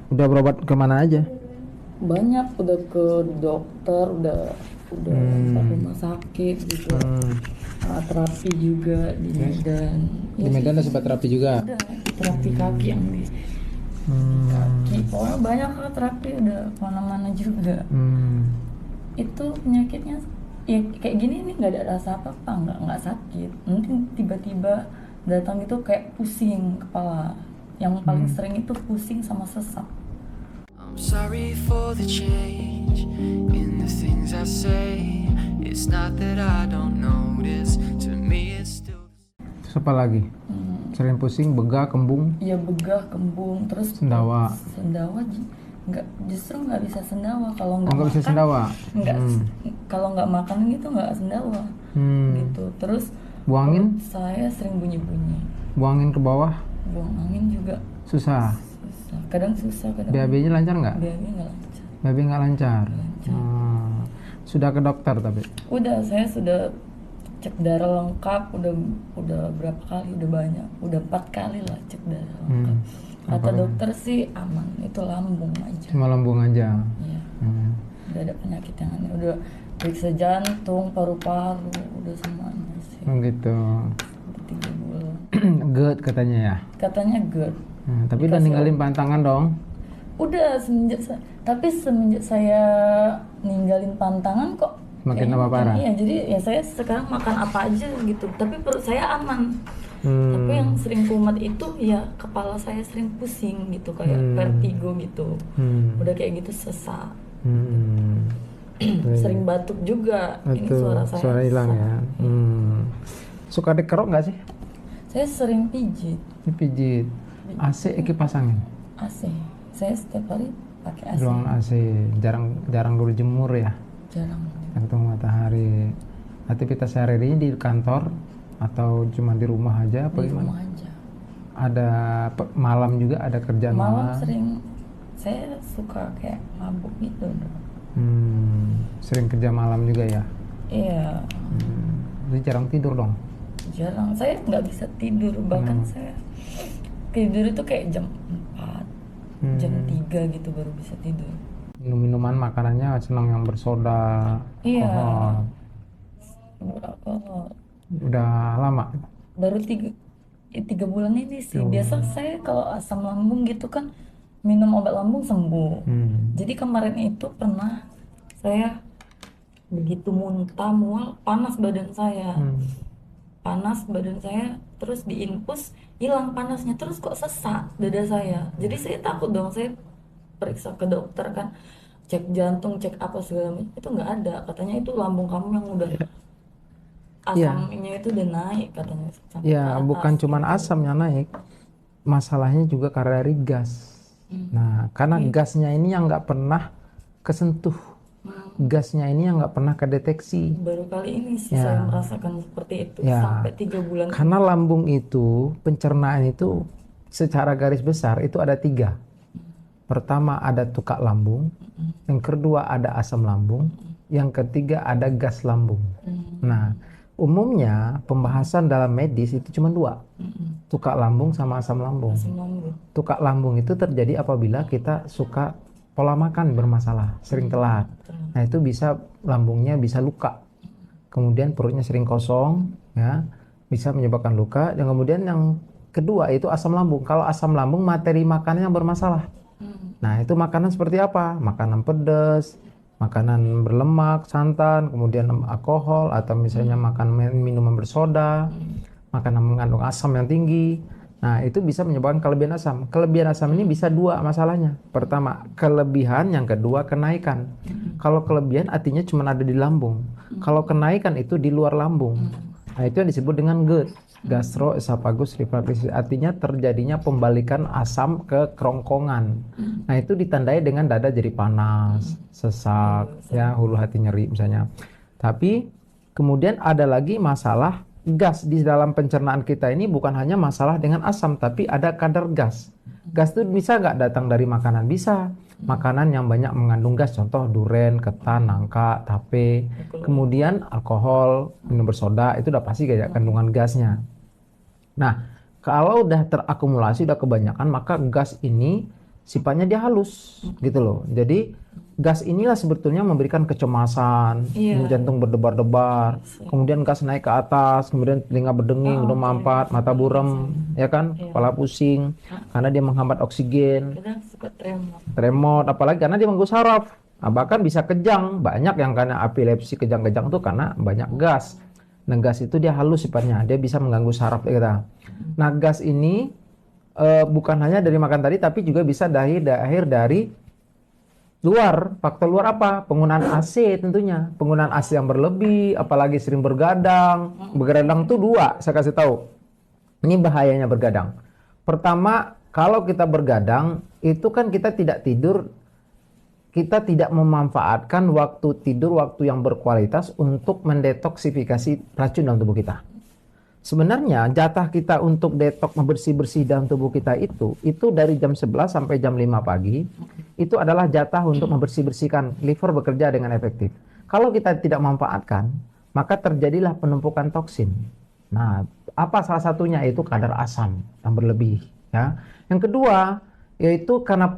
Udah berobat kemana aja? Banyak, udah ke dokter, udah ke rumah sakit gitu. Terapi juga di Medan. Di Medan ada sempat terapi juga. Udah terapi kaki yang di kaki. Pokoknya banyak lah terapi, udah kemana-mana juga. Itu penyakitnya ya kayak gini nih, nggak ada rasa apa-apa, nggak sakit. Nanti tiba-tiba datang itu kayak pusing kepala. Yang paling sering itu pusing sama sesak. I'm sorry for the change in the things I say. It's not that I don't notice. To me it's still. Terus apa lagi? Sering pusing, begah, kembung, Ya begah, kembung, terus sendawa. Justru nggak bisa sendawa kalau nggak Nggak bisa makan. sendawa. Kalau nggak makan gitu nggak sendawa. Gitu. Terus Buangin, saya sering bunyi-bunyi. buangin ke bawah, Buang angin juga susah. susah. Kadang susah, kadang BAB-nya lancar nggak? BAB nggak lancar. BAB nggak lancar. Sudah ke dokter tapi. Udah, saya sudah cek darah lengkap, udah berapa kali, udah banyak, udah 4 kali lah cek darah lengkap. Kata dokter sih aman, itu lambung aja. Cuma lambung aja. Iya. Udah ada penyakit yang aneh, udah periksa jantung, paru-paru, udah semuanya sih. Gitu. Udah 3 bulan. GERD katanya ya. Katanya GERD. Tapi udah ninggalin pantangan dong. Udah tapi semenjak saya ninggalin pantangan kok Makin kayaknya tambah parah. Iya, jadi ya saya sekarang makan apa aja gitu. Tapi perut saya aman. Tapi yang sering kumat itu ya kepala saya sering pusing gitu, kayak vertigo gitu. Udah kayak gitu sesak. Sering batuk juga. Ini suara saya Suara hilang sesak. ya. Suka dikerok nggak sih? Saya sering pijit Dipijit. AC Eki pasangin. AC. Saya setiap hari pakai AC. Ruangan AC. Jarang dulu jemur ya. Jarang. Ketemu matahari. Aktivitas sehari-harinya di kantor atau cuma di rumah aja apa Di gimana? rumah aja. Ada malam juga ada kerjaan Malam sering saya suka kayak mabuk gitu. Sering kerja malam juga ya. Iya, Jadi jarang tidur dong. jarang. Saya nggak bisa tidur, bahkan saya tidur itu kayak jam 4, jam 3 gitu baru bisa tidur. Minuman makanannya senang yang bersoda, Iya. alkohol. Berapa? Udah lama. Baru 3 bulan ini sih. Biasa saya kalau asam lambung gitu kan minum obat lambung sembuh. Jadi kemarin itu pernah saya begitu muntah, mual, panas badan saya. Panas badan saya, terus diinfus, hilang panasnya, terus kok sesak dada saya. Jadi saya takut dong, saya periksa ke dokter kan, cek jantung, cek apa segala macam, itu nggak ada. Katanya itu lambung kamu yang udah asamnya itu udah naik katanya. Sampai Ya, ke atas. bukan cuman asamnya naik, masalahnya juga karena dari gas. Nah, karena gasnya ini yang nggak pernah kesentuh, gasnya ini yang nggak pernah kedeteksi. Baru kali ini sih saya merasakan seperti itu, sampai 3 bulan. Karena lambung itu, pencernaan itu secara garis besar itu ada 3. Pertama ada tukak lambung, yang kedua ada asam lambung, yang ketiga ada gas lambung. Nah, umumnya pembahasan dalam medis itu cuma 2, tukak lambung sama asam lambung. Asam lambung. Tukak lambung itu terjadi apabila kita suka pola makan bermasalah, sering telat. Nah, itu bisa lambungnya bisa luka. Kemudian perutnya sering kosong, ya, bisa menyebabkan luka. Dan kemudian yang kedua itu asam lambung. Kalau asam lambung materi makannya bermasalah. Nah, itu makanan seperti apa? Makanan pedas, makanan berlemak, santan, kemudian alkohol, atau misalnya makan minuman bersoda, makanan mengandung asam yang tinggi. Nah, itu bisa menyebabkan kelebihan asam. Kelebihan asam ini bisa 2 masalahnya. Pertama, kelebihan, yang kedua kenaikan. Kalau kelebihan artinya cuma ada di lambung. Kalau kenaikan itu di luar lambung. Nah, itu yang disebut dengan GERD, gastroesophagus reflux. Artinya terjadinya pembalikan asam ke kerongkongan. Nah, itu ditandai dengan dada jadi panas, sesak, ya, hulu hati nyeri misalnya. Tapi kemudian ada lagi masalah gas di dalam pencernaan kita ini, bukan hanya masalah dengan asam, tapi ada kadar gas. Gas itu bisa nggak datang dari makanan? Bisa. Makanan yang banyak mengandung gas, contoh duren, ketan, nangka, tape. Kemudian alkohol, minum bersoda, itu udah pasti kayak kandungan gasnya. Nah, kalau udah terakumulasi, udah kebanyakan, maka gas ini sifatnya dia halus gitu loh. Jadi gas inilah sebetulnya memberikan kecemasan, jantung berdebar-debar, kemudian gas naik ke atas, kemudian telinga berdenging, udah mampat, mata buram, ya kan, kepala pusing, karena dia menghambat oksigen, kadang suka tremor, apalagi karena dia mengganggu saraf. Nah, bahkan bisa kejang, banyak yang karena epilepsi kejang-kejang tuh karena banyak gas. Nah, gas itu dia halus sifatnya, dia bisa mengganggu saraf kita. Nah, gas ini bukan hanya dari makan tadi, tapi juga bisa dari luar. Faktor luar apa? Penggunaan AC tentunya. Penggunaan AC yang berlebih, apalagi sering bergadang. Bergadang tuh dua, saya kasih tahu. Ini bahayanya bergadang. Pertama, kalau kita bergadang, itu kan kita tidak tidur, kita tidak memanfaatkan waktu tidur, waktu yang berkualitas untuk mendetoksifikasi racun dalam tubuh kita. Sebenarnya jatah kita untuk detoks bersih-bersih dalam tubuh kita itu dari jam 11 sampai jam 5 pagi, itu adalah jatah untuk membersih-bersihkan liver bekerja dengan efektif. Kalau kita tidak manfaatkan, maka terjadilah penumpukan toksin. Nah, apa salah satunya? Itu kadar asam yang berlebih. Ya. Yang kedua, yaitu karena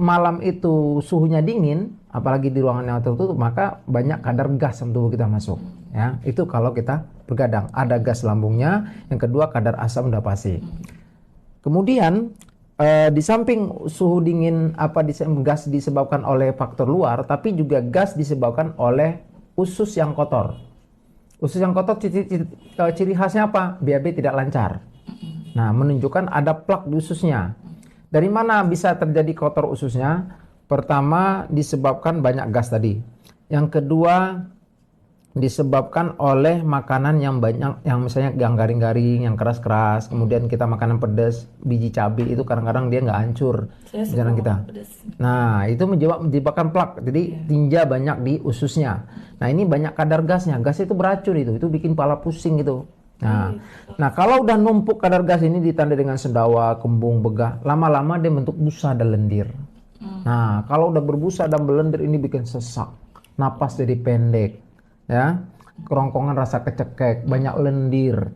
malam itu suhunya dingin, apalagi di ruangan yang tertutup, maka banyak kadar gas dalam tubuh kita masuk. Ya, itu kalau kita bergadang, ada gas lambungnya. Yang kedua, kadar asam udah pasti. Kemudian di samping suhu dingin, gas disebabkan oleh faktor luar, tapi juga gas disebabkan oleh usus yang kotor. Usus yang kotor ciri khasnya apa? BAB tidak lancar. Nah, menunjukkan ada plak di ususnya. Dari mana bisa terjadi kotor ususnya? Pertama, disebabkan banyak gas tadi. Yang kedua, disebabkan oleh makanan yang banyak, yang misalnya yang garing-garing, yang keras-keras, kemudian kita makanan pedas, biji cabai itu kadang-kadang dia nggak hancur jalan kita. Nah, itu menyebabkan plak, jadi tinja banyak di ususnya. Nah, ini banyak kadar gasnya, gas itu beracun, itu bikin kepala pusing gitu. Nah, kalau udah numpuk kadar gas ini ditandai dengan sendawa, kembung, begah, lama-lama dia bentuk busa dan lendir. Nah, kalau udah berbusa dan berlendir ini bikin sesak, napas jadi pendek. Ya, kerongkongan rasa kecekek, banyak lendir,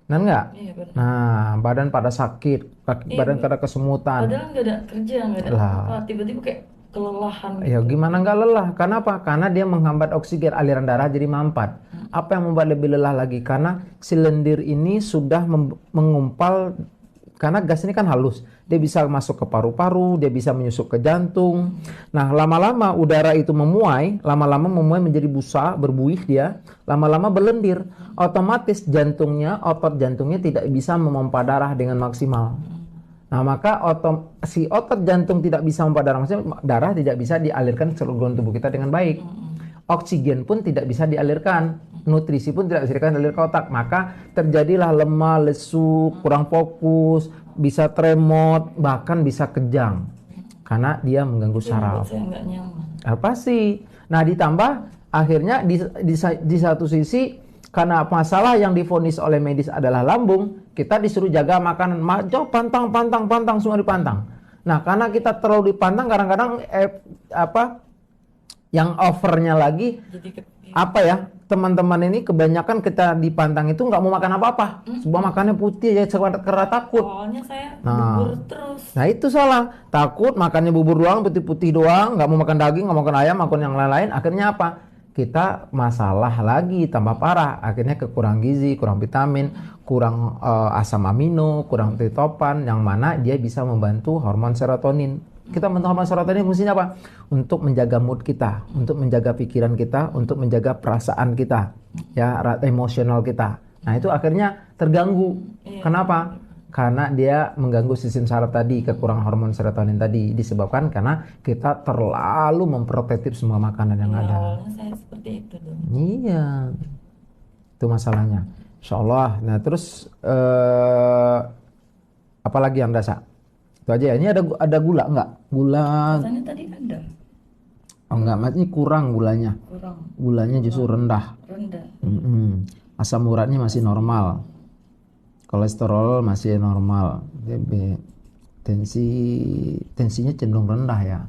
enggak? Nah, badan pada sakit, badan pada kesemutan. Padahal nggak ada kerja, nggak ada apa, tiba-tiba kayak kelelahan. Ya gimana nggak lelah? Karena apa? Karena dia menghambat oksigen, aliran darah jadi mampat. Apa yang membuat lebih lelah lagi? Karena si lendir ini sudah mengumpal. Karena gas ini kan halus, dia bisa masuk ke paru-paru, dia bisa menyusup ke jantung. Nah, lama-lama udara itu memuai, menjadi busa, berbuih dia, lama-lama berlendir. Otomatis otot jantungnya tidak bisa memompa darah dengan maksimal. Nah, maka si otot jantung tidak bisa memompa darah maksimal, darah tidak bisa dialirkan ke seluruh tubuh kita dengan baik. Oksigen pun tidak bisa dialirkan, nutrisi pun tidak bisa dialirkan ke otak, maka terjadilah lemah, lesu, kurang fokus, bisa tremor, bahkan bisa kejang karena dia mengganggu saraf. Apa sih? Nah, ditambah akhirnya di satu sisi karena masalah yang divonis oleh medis adalah lambung, kita disuruh jaga makanan, pantang semua dipantang. Nah, karena kita terlalu dipantang, kadang-kadang yang overnya lagi teman-teman ini kebanyakan kita dipantang itu nggak mau makan apa-apa, sebuah makannya putih aja karena takut. Awalnya saya bubur terus. Nah, itu salah, takut makannya bubur doang, putih-putih doang, nggak mau makan daging, nggak mau makan ayam, makan yang lain-lain. Akhirnya apa? Kita masalah lagi tambah parah, akhirnya kurang gizi, kurang vitamin, kurang asam amino, kurang triptofan, yang mana dia bisa membantu hormon serotonin. Kita membantu hormon serotonin fungsinya apa? Untuk menjaga mood kita, untuk menjaga pikiran kita, untuk menjaga perasaan kita, ya, emosional kita. Nah, itu akhirnya terganggu. Kenapa? Karena dia mengganggu sistem saraf tadi, kekurangan hormon serotonin tadi, disebabkan karena kita terlalu memprotektif semua makanan yang ada. Awalnya saya seperti itu dong. Iya, itu masalahnya. Insya Allah. Nah, terus apalagi yang dasar? Itu aja ya. Ini ada gula enggak? Gula. Rasanya tadi ada. Oh enggak, ini kurang gulanya. Gulanya justru rendah. Asam uratnya masih normal. Kolesterol masih normal. Tensinya cenderung rendah ya.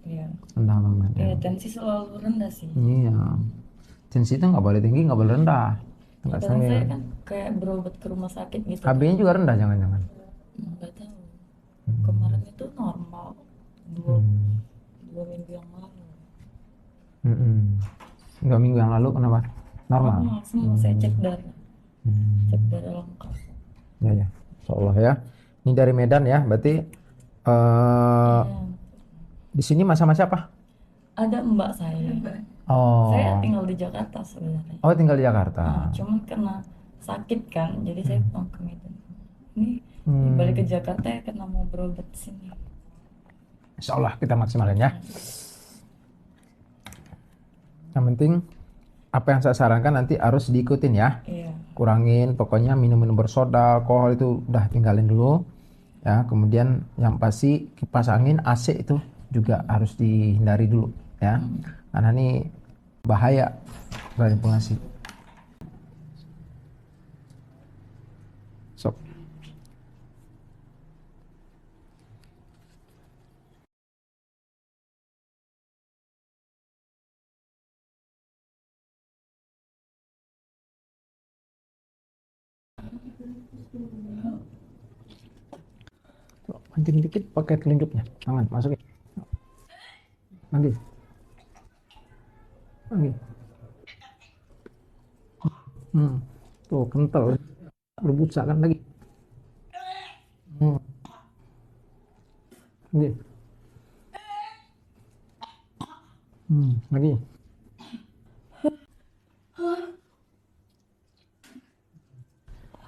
Iya. Rendah banget. Iya, tensi selalu rendah sih. Iya. Tensi itu nggak boleh tinggi, nggak boleh rendah. Kadang saya kan kayak berobat ke rumah sakit gitu. HB-nya juga rendah, jangan-jangan. Nggak tahu. kemarin itu normal, dua Hmm. 2 minggu yang lalu. Mm-mm. 2 minggu yang lalu kenapa? Normal. Normal semua, saya cek darah lengkap. Ya ya, Insya Allah ya. Ini dari Medan ya, berarti Ya, di sini masa-masa apa? ada mbak saya Oh, tinggal di Jakarta sebenarnya. oh tinggal di Jakarta. Cuman kena sakit kan, jadi saya pulang ke Medan. Ini Hmm. balik ke Jakarta ya karena mau berobat di sini. Insya Allah kita maksimalin ya. Yang penting apa yang saya sarankan nanti harus diikutin ya. Iya. Kurangin pokoknya minum-minum bersoda, alkohol itu udah tinggalin dulu. Ya, kemudian yang pasti kipas angin AC itu juga harus dihindari dulu ya. Karena ini bahaya dari pengasih. Sok. Pancing dikit pakai telunjuknya. Tangan masukin. Lagi. Lagi. Tuh kental. Lu busakan lagi. Lagi. Lagi.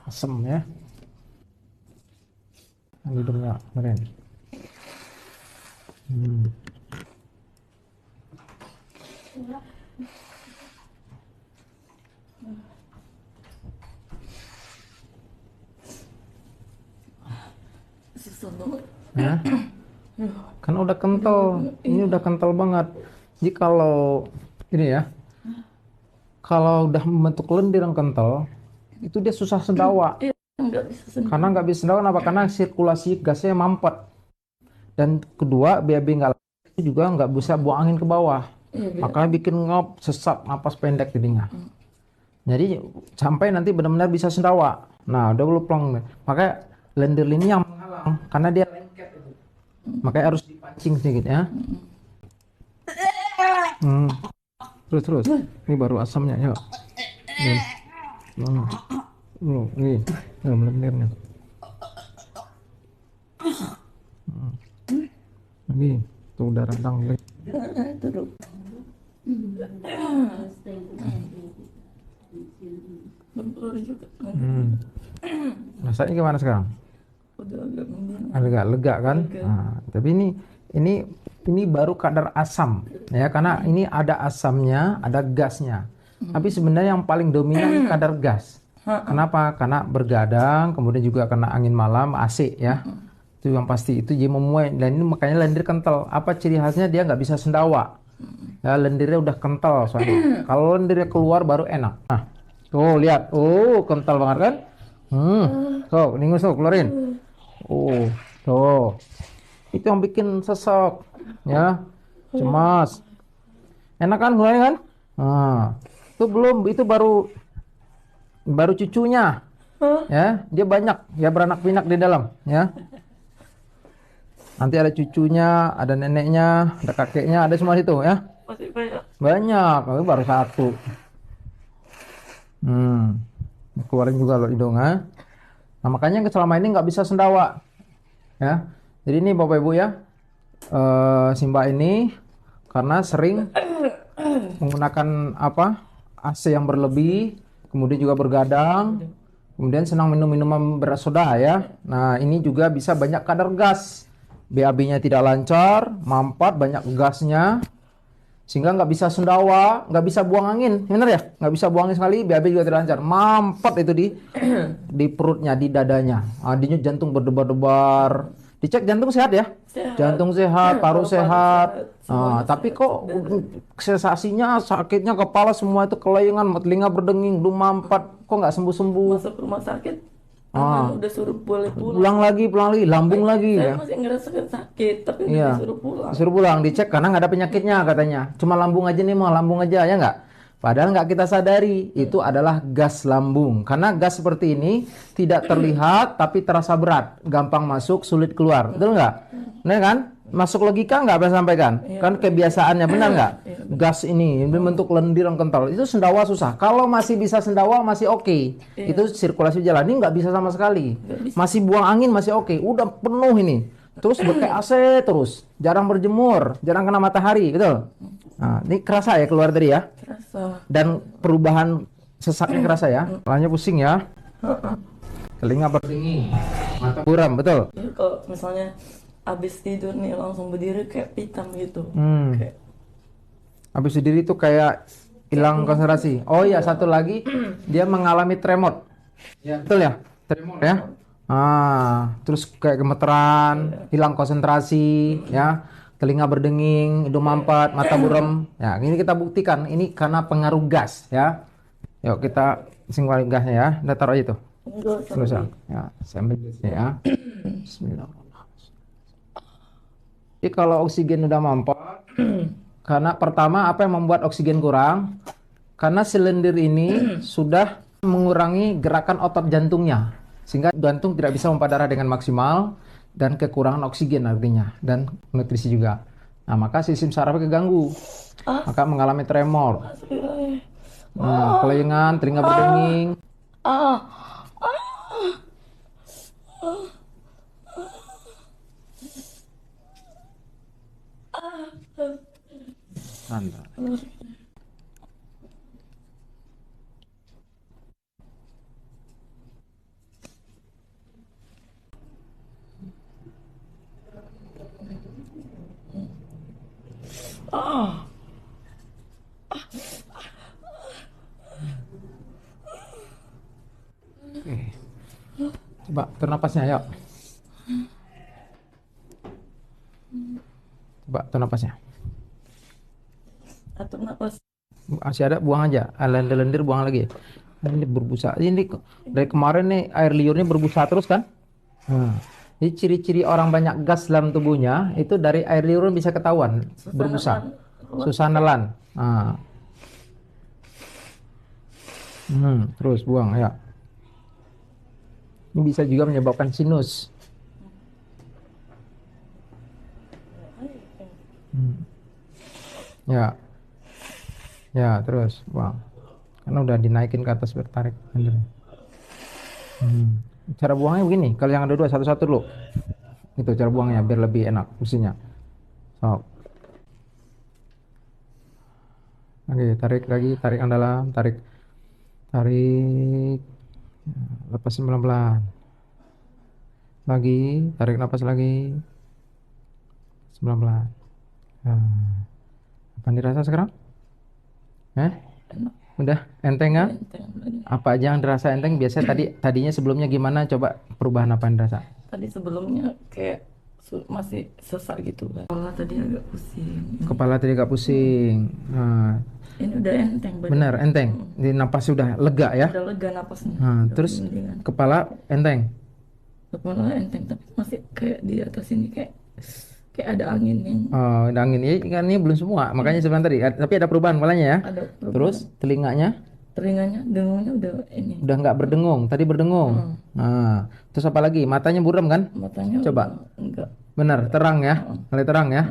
Asem ya. Hidungnya keren. Susah banget. Ya. Kan udah kental. Ini udah kental banget. Jadi kalau ini ya, kalau udah membentuk lendir yang kental, itu dia susah sendawa. Nggak bisa sendiri. Karena nggak bisa sendawa, kenapa? Karena sirkulasi gasnya mampet. Dan kedua, BAB nggak itu juga nggak bisa buang angin ke bawah. Makanya bikin ngop, sesak, napas pendek jadinya. Jadi sampai nanti benar-benar bisa sendawa. Nah, udah lu plong. Makanya lendir ini yang menghalang karena dia lengket itu. Makanya harus dipancing sedikit ya. Terus. Ini baru asamnya, yuk. Ini lendirnya. Lagi, tuh udah radang lagi. Rasanya gimana sekarang? Udah agak mending. Agak lega kan? Nah, tapi ini baru kadar asam ya, karena ini ada asamnya, ada gasnya. Tapi sebenarnya yang paling dominan kadar gas. Kenapa? Karena bergadang, kemudian juga kena angin malam, AC ya. Itu yang pasti, itu jadi memuai. Dan ini makanya lendir kental. Apa ciri khasnya? Dia nggak bisa sendawa. Ya, lendirnya udah kental soalnya. Kalau lendirnya keluar baru enak. Nah, tuh lihat, kental banget kan? Tuh, ningus tuh keluarin. Tuh. Itu yang bikin sesek, ya, cemas. Enak kan keluarin kan? Nah, itu belum, itu baru cucunya. Ya, dia banyak, ya beranak pinak di dalam, ya. Nanti ada cucunya, ada neneknya, ada kakeknya, ada semua situ ya. Masih banyak. Banyak, tapi baru satu. Keluarin juga loh hidungnya. Nah, makanya selama ini nggak bisa sendawa. Ya. Jadi ini Bapak Ibu ya, si Mbak ini karena sering menggunakan AC yang berlebih, kemudian juga bergadang, kemudian senang minum minuman bersoda ya. Nah, ini juga bisa banyak kadar gas. BAB-nya tidak lancar, mampet, banyak gasnya, sehingga nggak bisa sendawa, nggak bisa buang angin, bener ya? Nggak bisa buang angin sekali, BAB juga tidak lancar, mampet itu di perutnya, di dadanya, denyut jantung berdebar-debar. Dicek jantung sehat ya? Jantung sehat, paru sehat. Tapi kok sensasinya, sakitnya, kepala semua itu kelayangan, telinga berdenging, mampet, kok nggak sembuh-sembuh? Masuk rumah sakit. Udah suruh boleh pulang lagi, lambung lagi saya ya. masih ngerasakan sakit, tapi udah disuruh pulang. Disuruh pulang, dicek karena nggak ada penyakitnya katanya. Cuma lambung aja nih, mau lambung aja ya nggak? Padahal nggak kita sadari itu adalah gas lambung. Karena gas seperti ini tidak terlihat tapi terasa berat, gampang masuk, sulit keluar. Betul nggak? Benar kan? Masuk logika nggak apa sampaikan? Kan kebiasaannya, benar nggak? Gas ini bentuk lendir yang kental. Itu sendawa susah. Kalau masih bisa sendawa masih oke. Itu sirkulasi jalan. Ini nggak bisa sama sekali. Masih buang angin masih oke. Udah penuh ini. Terus pakai AC terus. Jarang berjemur, jarang kena matahari, betul? Nah, ini kerasa ya keluar tadi ya? Kerasa. Dan perubahan sesaknya kerasa ya? Kepalanya pusing ya? Telinga berdenging, mata buram, betul? Ya, kalau misalnya abis tidur nih langsung berdiri kayak pitam gitu. Kayak Habis sendiri itu kayak hilang konsentrasi. Oh iya, satu lagi dia mengalami tremor. Ya, betul ya? Tremor ya? Terus kayak gemeteran, hilang konsentrasi, ya. Telinga berdenging, hidung mampet, mata buram. Ya, ini kita buktikan ini karena pengaruh gas, ya. Yuk kita singgung gasnya ya. Udah taruh aja tuh. Terus ya, sambil ya. Bismillahirrahmanirrahim. Jadi kalau oksigen udah mampet, karena pertama apa yang membuat oksigen kurang? Karena silindir ini sudah mengurangi gerakan otot jantungnya, sehingga jantung tidak bisa memompa darah dengan maksimal dan kekurangan oksigen artinya dan nutrisi juga. Nah, maka sistem sarafnya keganggu, maka mengalami tremor, kelengan, telinga berdenging. Anda. Oke. Coba atur napasnya, yuk. Coba atur napasnya. atur napas. Masih ada, buang aja. Lendir-lendir buang lagi. Ini berbusa. Ini dari kemarin nih air liurnya berbusa terus kan? Jadi ciri-ciri orang banyak gas dalam tubuhnya itu dari air liur bisa ketahuan berbusa. Susah nelan. Terus buang ya. Ini bisa juga menyebabkan sinus. Ya. Ya, terus buang. Karena udah dinaikin ke atas bertarik. Cara buangnya begini. Kalau yang ada dua satu-satu dulu. Itu cara buangnya biar lebih enak fungsinya. So. Oke, tarik lagi, tarik yang dalam, tarik. Lepasin pelan-pelan. Lagi, tarik napas lagi. Pelan-pelan. Apa dirasa sekarang? Udah enteng kan? Apa aja yang dirasa enteng? Biasanya tadinya sebelumnya gimana? Coba perubahan apa yang dirasa? Tadi sebelumnya kayak masih sesak gitu kan. Kepala tadi agak pusing. Kepala tadi agak pusing. Ini udah enteng. Benar, enteng. Di napas sudah lega ya? Udah lega napasnya. Terus kepala enteng. Kepala enteng tapi masih kayak di atas ini kayak ada angin yang. Ada angin. Ini belum semua. Makanya sebentar tadi. Tapi ada perubahan kepalanya ya? Ada perubahan. Terus telinganya? Dengungnya udah ini. Udah nggak berdengung. Tadi berdengung. Terus apa lagi? Matanya buram kan? Matanya coba. Enggak. Benar, terang ya? Mulai terang ya?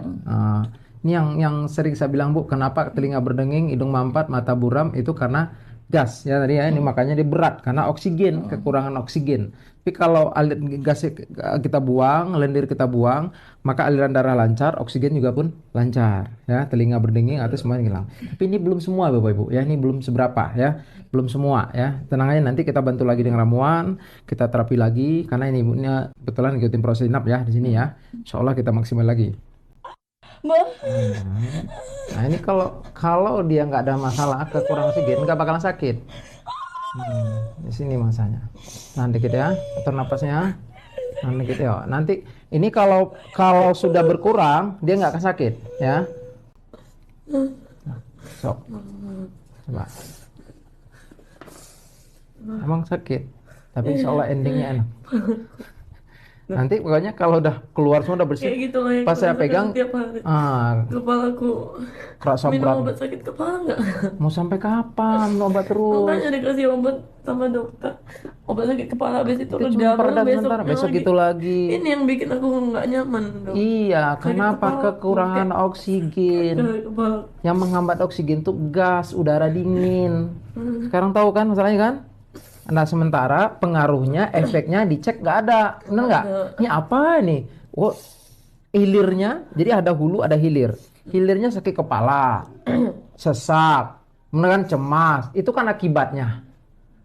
Ini yang sering saya bilang, Bu, kenapa telinga berdenging, hidung mampet, mata buram, itu karena gas ya tadi ya. Ini makanya dia berat karena oksigen, kekurangan oksigen. Tapi kalau gas kita buang, lendir kita buang, maka aliran darah lancar, oksigen juga pun lancar ya. Telinga berdenging atau semuanya hilang. Tapi ini belum semua Bapak Ibu ya, ini belum seberapa ya. Belum semua ya. Tenang aja, nanti kita bantu lagi dengan ramuan, kita terapi lagi karena ini ibunya betulan ngikutin proses inap ya di sini ya. Insya Allah kita maksimal lagi. Nah ini kalau dia nggak ada masalah kekurangan oksigen nggak bakalan sakit. Di sini masanya. Nah dikit ya, atur napasnya. Nah dikit ya. Nanti ini kalau sudah berkurang dia nggak akan sakit ya. Sok. Coba. Emang sakit, tapi insya Allah endingnya enak. Nanti pokoknya kalau udah keluar semua udah bersih, Kayak gitu loh yang pas saya rasakan pegang, setiap hari. ah, Kepalaku kerasa minum berat. obat sakit kepala nggak? Mau sampai kapan minum obat terus? Makanya dikasih obat sama dokter. Obat sakit kepala habis itu Itu reda, cuma baru peredam sementara, besoknya besok lagi. itu lagi. Ini yang bikin aku nggak nyaman, Dok. Iya, Sakit kenapa? kepala, Kekurangan kayak oksigen. sakit kepala. Yang menghambat oksigen tuh gas, udara dingin. Sekarang tahu kan masalahnya kan? Nah, sementara pengaruhnya, efeknya dicek nggak ada. Bener nggak? ada. Ini apa nih? Oh, hilirnya, jadi ada hulu, ada hilir. Hilirnya sakit kepala, sesak, bener kan, cemas. Itu kan akibatnya.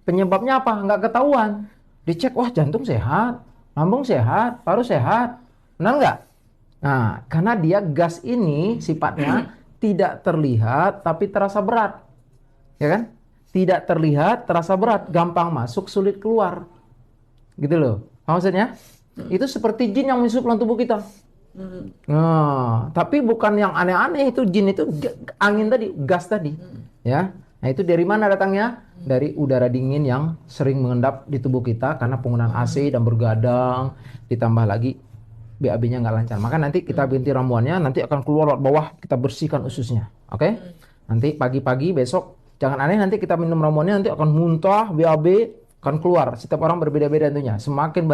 Penyebabnya apa? Nggak ketahuan. Dicek, wah jantung sehat, lambung sehat, paru sehat. Benar nggak? Nah, karena dia gas ini sifatnya tidak terlihat tapi terasa berat. Ya kan? Tidak terlihat, terasa berat, gampang masuk, sulit keluar. Gitu loh. Apa maksudnya? Itu seperti jin yang menyusup dalam tubuh kita. Nah, tapi bukan yang aneh-aneh, itu jin itu angin tadi, gas tadi. Ya. Nah, itu dari mana datangnya? Dari udara dingin yang sering mengendap di tubuh kita karena penggunaan AC dan bergadang, ditambah lagi BAB-nya nggak lancar. Maka nanti kita ganti ramuannya, nanti akan keluar lewat bawah, kita bersihkan ususnya. Oke? Nanti pagi-pagi besok jangan aneh, nanti kita minum ramuannya nanti akan muntah, BAB akan keluar. Setiap orang berbeda-beda tentunya. Semakin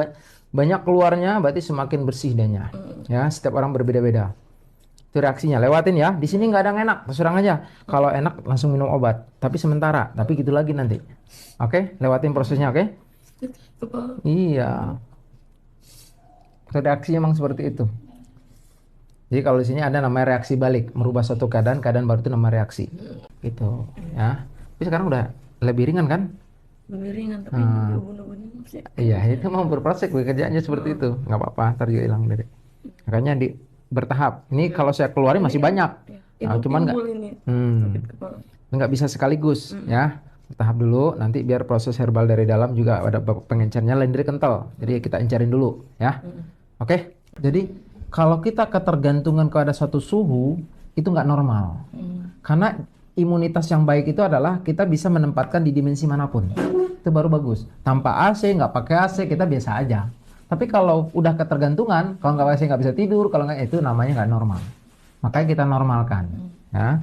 banyak keluarnya berarti semakin bersih dianya. Ya, setiap orang berbeda-beda. Itu reaksinya. Lewatin ya. Di sini nggak ada yang enak, terserang aja. Kalau enak langsung minum obat. Tapi sementara, tapi gitu lagi nanti. Oke, lewatin prosesnya, oke? Kepala. Iya. Reaksinya memang seperti itu. Jadi kalau di sini ada namanya reaksi balik, merubah suatu keadaan baru itu namanya reaksi. Gitu, ya. Tapi sekarang udah lebih ringan kan? Lebih ringan tapi ubun-ubunnya masih. Iya, itu mau berproses kerjaannya seperti itu. Nggak apa-apa, ntar juga hilang dari. Makanya bertahap. Ini kalau saya keluarin masih banyak. Nah, cuman Timbul ini sakit kepala. nggak bisa sekaligus, ya. Bertahap dulu, nanti biar proses herbal dari dalam juga ada pengencernya lendir kental. Jadi kita encerin dulu, ya. Oke. Jadi kalau kita ketergantungan kepada satu suhu itu nggak normal. Karena imunitas yang baik itu adalah kita bisa menempatkan di dimensi manapun. Itu baru bagus. Tanpa AC, nggak pakai AC, kita biasa aja. Tapi kalau udah ketergantungan, kalau nggak AC nggak bisa tidur, kalau nggak itu namanya nggak normal. Makanya kita normalkan. Ya.